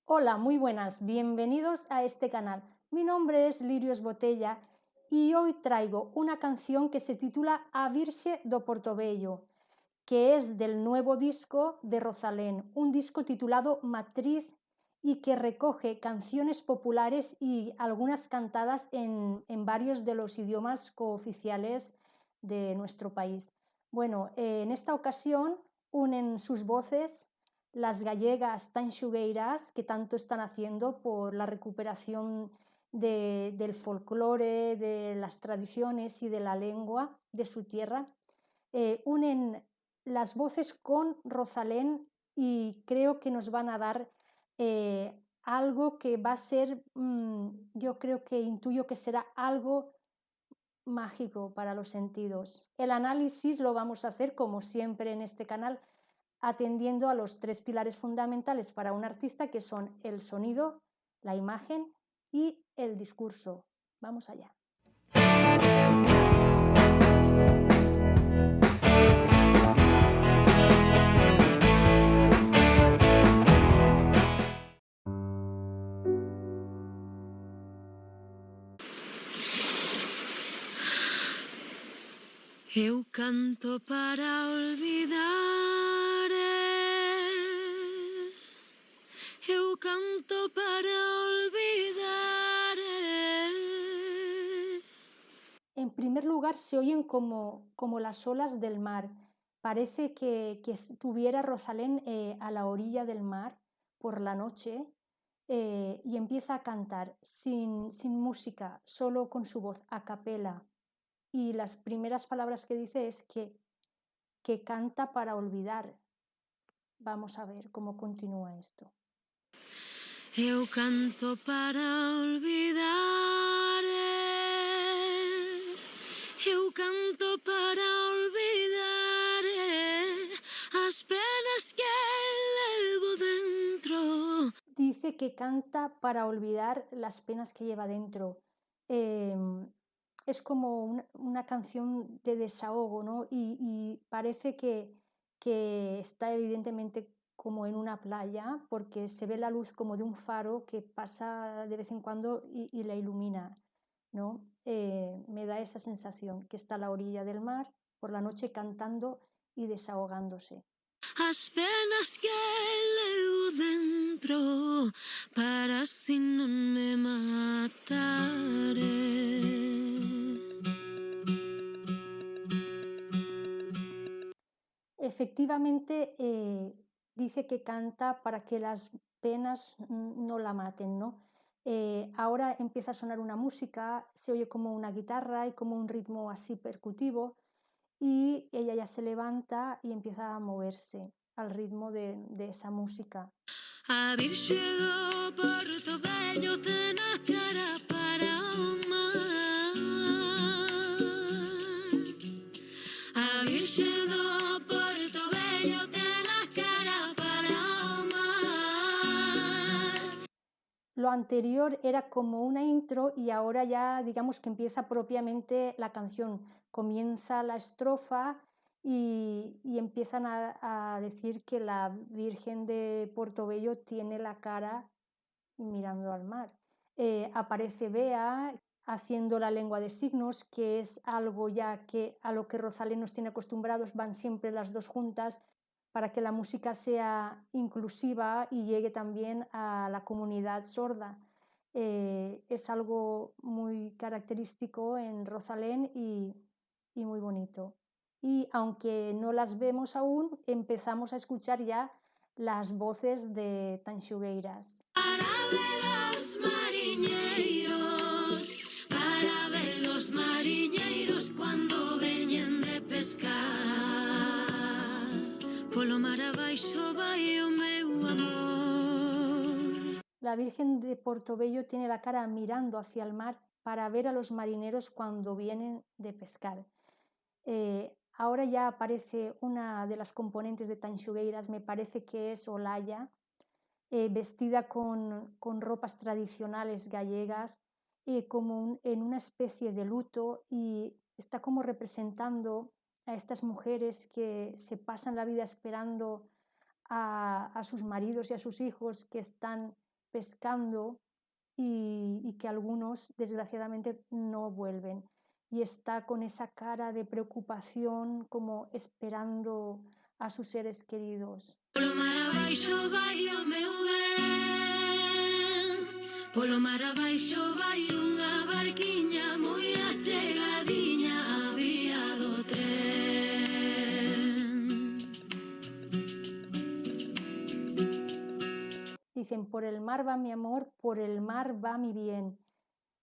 Hola, muy buenas, bienvenidos a este canal. Mi nombre es Lirios Botella y hoy traigo una canción que se titula A Virxe do Portobello, que es del nuevo disco de Rosalén, un disco titulado Matriz y que recoge canciones populares y algunas cantadas en varios de los idiomas cooficiales de nuestro país. Bueno, en esta ocasión unen sus voces las gallegas tanxugueiras que tanto están haciendo por la recuperación del folclore, de las tradiciones y de la lengua de su tierra. Unen las voces con Rosalén y creo que nos van a dar algo que va a ser, yo creo que intuyo que será algo mágico para los sentidos. El análisis lo vamos a hacer como siempre en este canal, atendiendo a los tres pilares fundamentales para un artista que son el sonido, la imagen y el discurso. Vamos allá. Eu canto para olvidar, eu canto para olvidar. En primer lugar, se oyen como las olas del mar. Parece que estuviera Rosalén a la orilla del mar por la noche y empieza a cantar sin música, solo con su voz, a capela. Y las primeras palabras que dice es que canta para olvidar. Vamos a ver cómo continúa esto. Eu canto para olvidar, eu canto para olvidar as penas que levo dentro. Dice que canta para olvidar las penas que lleva dentro. Es como una canción de desahogo, ¿no? Y parece que está evidentemente como en una playa, porque se ve la luz como de un faro que pasa de vez en cuando y la ilumina, ¿no? Me da esa sensación, que está a la orilla del mar por la noche cantando y desahogándose. As penas que levo dentro para así non me matare. Efectivamente, dice que canta para que las penas no la maten, ¿no? Ahora empieza a sonar una música, se oye como una guitarra y como un ritmo así percutivo y ella ya se levanta y empieza a moverse al ritmo de esa música. A Virxe do Portobello ten a cara para o mar. A Virxe do Portobello ten a cara para o mar. Lo anterior era como una intro y ahora ya digamos que empieza propiamente la canción. Comienza la estrofa y empiezan a decir que la Virgen de Portobello tiene la cara mirando al mar. Aparece Bea haciendo la lengua de signos, que es algo ya que a lo que Rosalén nos tiene acostumbrados, van siempre las dos juntas para que la música sea inclusiva y llegue también a la comunidad sorda. Es algo muy característico en Rosalén y muy bonito. Y aunque no las vemos aún, empezamos a escuchar ya las voces de Tanxugueiras. Para ver los mariñeiros, para ver los mariñeiros cuando veñen de pescar. Polo mar abaixo vai o meu amor. La Virgen de Portobello tiene la cara mirando hacia el mar para ver a los marineros cuando vienen de pescar. Ahora ya aparece una de las componentes de Tanxugueiras, me parece que es Olaya, vestida con ropas tradicionales gallegas, como en una especie de luto, y está como representando a estas mujeres que se pasan la vida esperando a sus maridos y a sus hijos que están pescando y que algunos desgraciadamente no vuelven. Y está con esa cara de preocupación como esperando a sus seres queridos. Polo mar abaixo vai o meu ben, polo mar abaixo vai unha barquiña moi achegadiña á vía do tren. Dicen, por el mar va mi amor, por el mar va mi bien.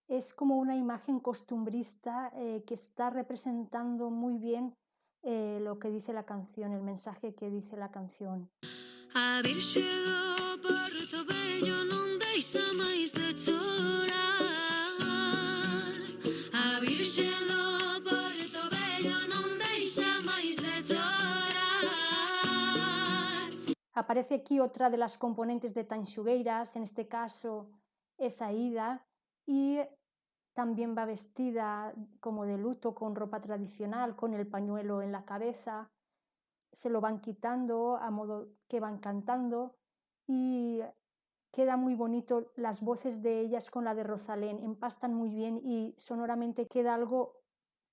Es como una imagen costumbrista que está representando muy bien lo que dice la canción, el mensaje que dice la canción. A Virxe do Porto Vello non deixa máis de chorar. A Virxe do Porto Vello non deixa máis de chorar. Aparece aquí otra de las componentes de Tanxugueiras, en este caso es Aída, y también va vestida como de luto, con ropa tradicional, con el pañuelo en la cabeza. Se lo van quitando a modo que van cantando y queda muy bonito las voces de ellas con la de Rosalén, empastan muy bien y sonoramente queda algo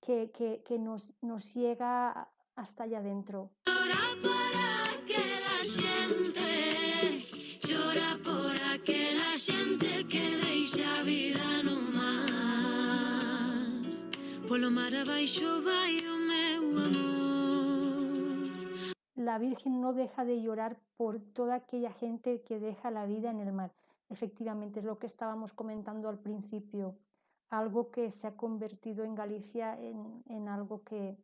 que nos llega hasta allá adentro. Llora por aquela xente, llora por aquela xente que deixa a vida no mar. Polo mar abaixo vai o meu amor. La Virgen no deja de llorar por toda aquella gente que deja la vida en el mar. Efectivamente, es lo que estábamos comentando al principio, algo que se ha convertido en Galicia en algo que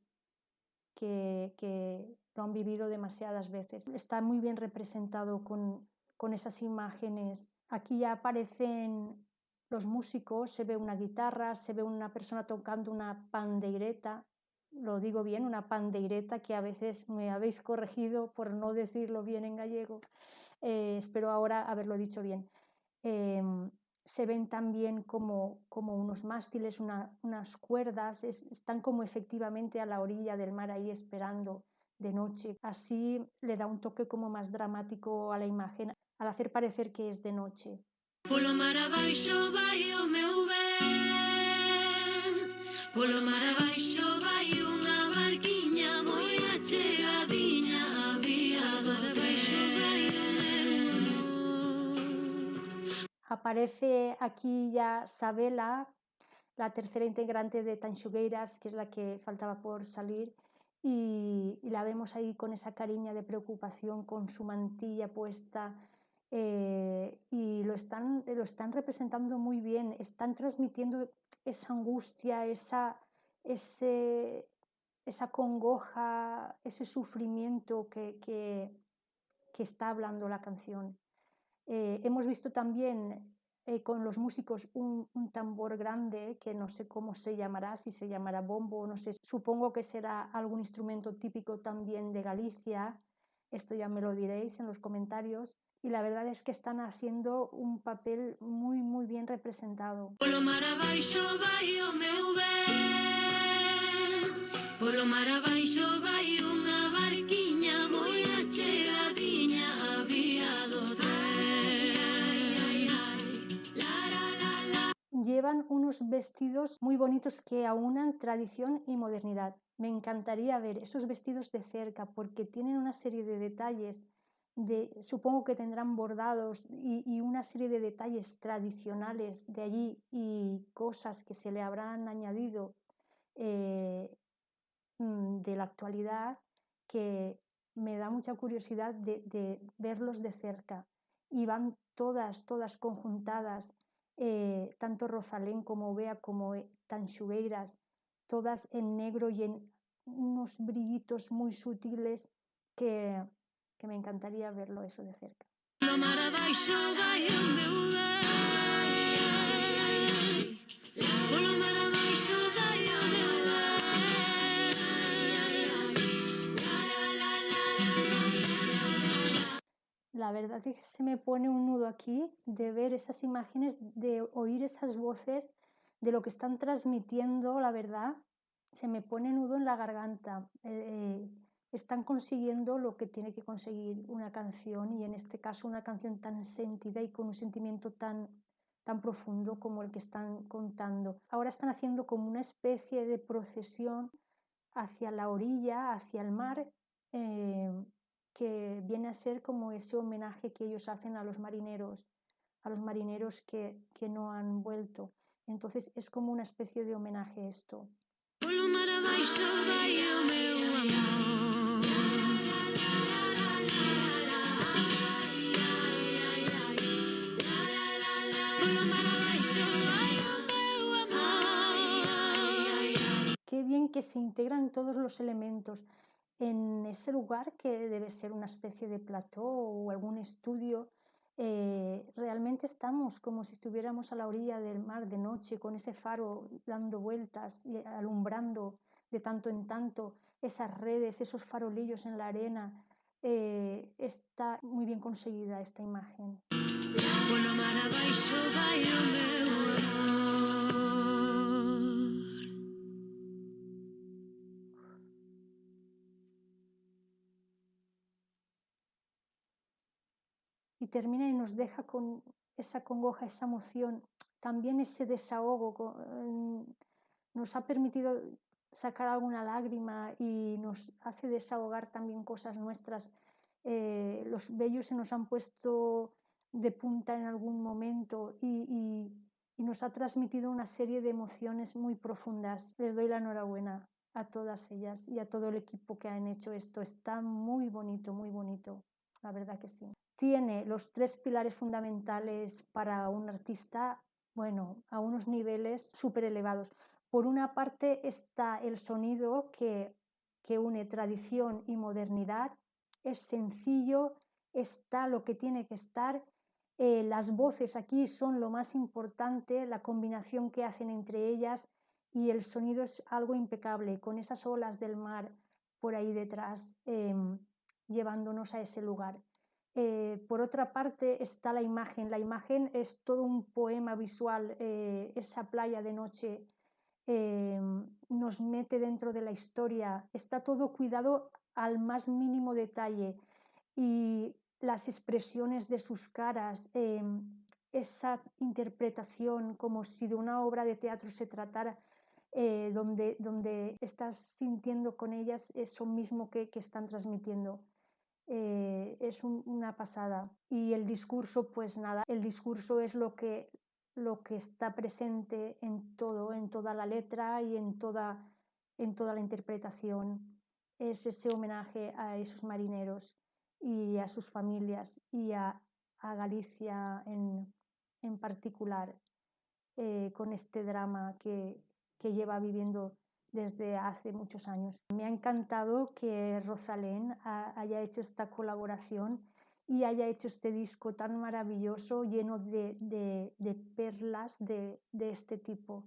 lo han vivido demasiadas veces. Está muy bien representado con esas imágenes. Aquí ya aparecen los músicos, se ve una guitarra, se ve una persona tocando una pandeireta, lo digo bien, una pandeireta, que a veces me habéis corregido por no decirlo bien en gallego, espero ahora haberlo dicho bien. Se ven también como unos mástiles, unas cuerdas, están como efectivamente a la orilla del mar ahí esperando de noche. Así le da un toque como más dramático a la imagen, al hacer parecer que es de noche. Polo mar abaixo vai o meu ben, polo mar abaixo vai unha barquiña moi achegadiña á vía do tren. Aparece aquí ya Sabela, la tercera integrante de Tanxugueiras, que es la que faltaba por salir, y la vemos ahí con esa cariña de preocupación, con su mantilla puesta, y lo están representando muy bien, están transmitiendo esa angustia, esa congoja, ese sufrimiento que está hablando la canción. Hemos visto también con los músicos un tambor grande que no sé cómo se llamará, si se llamará bombo, no sé, supongo que será algún instrumento típico también de Galicia, esto ya me lo diréis en los comentarios, y la verdad es que están haciendo un papel muy muy bien representado. Polo mar abaixo vai o meu ben, polo mar abaixo vai unha barquiña moi achegadiña á vía do tren. Llevan unos vestidos muy bonitos que aunan tradición y modernidad. Me encantaría ver esos vestidos de cerca porque tienen una serie de detalles, supongo que tendrán bordados y una serie de detalles tradicionales de allí y cosas que se le habrán añadido de la actualidad, que me da mucha curiosidad de verlos de cerca. Y van todas conjuntadas, tanto Rosalén como Bea como Tanxugueiras, todas en negro y en unos brillitos muy sutiles que me encantaría verlo eso de cerca. Polo mar abaixo vai o meu ben, polo mar abaixo vai o meu ben. La verdad es que se me pone un nudo aquí de ver esas imágenes, de oír esas voces, de lo que están transmitiendo, la verdad, se me pone nudo en la garganta. están consiguiendo lo que tiene que conseguir una canción, y en este caso una canción tan sentida y con un sentimiento tan profundo como el que están contando. Ahora están haciendo como una especie de procesión hacia la orilla, hacia el mar, que viene a ser como ese homenaje que ellos hacen a los marineros que no han vuelto. Entonces es como una especie de homenaje esto. Qué bien que se integran todos los elementos en ese lugar que debe ser una especie de plató o algún estudio. Realmente estamos como si estuviéramos a la orilla del mar de noche, con ese faro dando vueltas y alumbrando de tanto en tanto esas redes, esos farolillos en la arena. Está muy bien conseguida esta imagen. Y termina y nos deja con esa congoja, esa emoción, también ese desahogo. Nos ha permitido sacar alguna lágrima y nos hace desahogar también cosas nuestras. Los vellos se nos han puesto de punta en algún momento y nos ha transmitido una serie de emociones muy profundas. Les doy la enhorabuena a todas ellas y a todo el equipo que han hecho esto. Está muy bonito, la verdad que sí. Tiene los 3 pilares fundamentales para un artista, bueno, a unos niveles súper elevados. Por una parte está el sonido que une tradición y modernidad, es sencillo, está lo que tiene que estar, las voces aquí son lo más importante, la combinación que hacen entre ellas, y el sonido es algo impecable, con esas olas del mar por ahí detrás, llevándonos a ese lugar. Por otra parte está la imagen es todo un poema visual. Esa playa de noche nos mete dentro de la historia, está todo cuidado al más mínimo detalle, y las expresiones de sus caras, esa interpretación como si de una obra de teatro se tratara, donde estás sintiendo con ellas eso mismo que están transmitiendo. Es una pasada. Y el discurso, pues nada, el discurso es lo que está presente en toda la letra y en toda la interpretación. Es ese homenaje a esos marineros y a sus familias y a Galicia en particular, con este drama que lleva viviendo desde hace muchos años. Me ha encantado que Rosalén haya hecho esta colaboración y haya hecho este disco tan maravilloso, lleno de perlas de este tipo.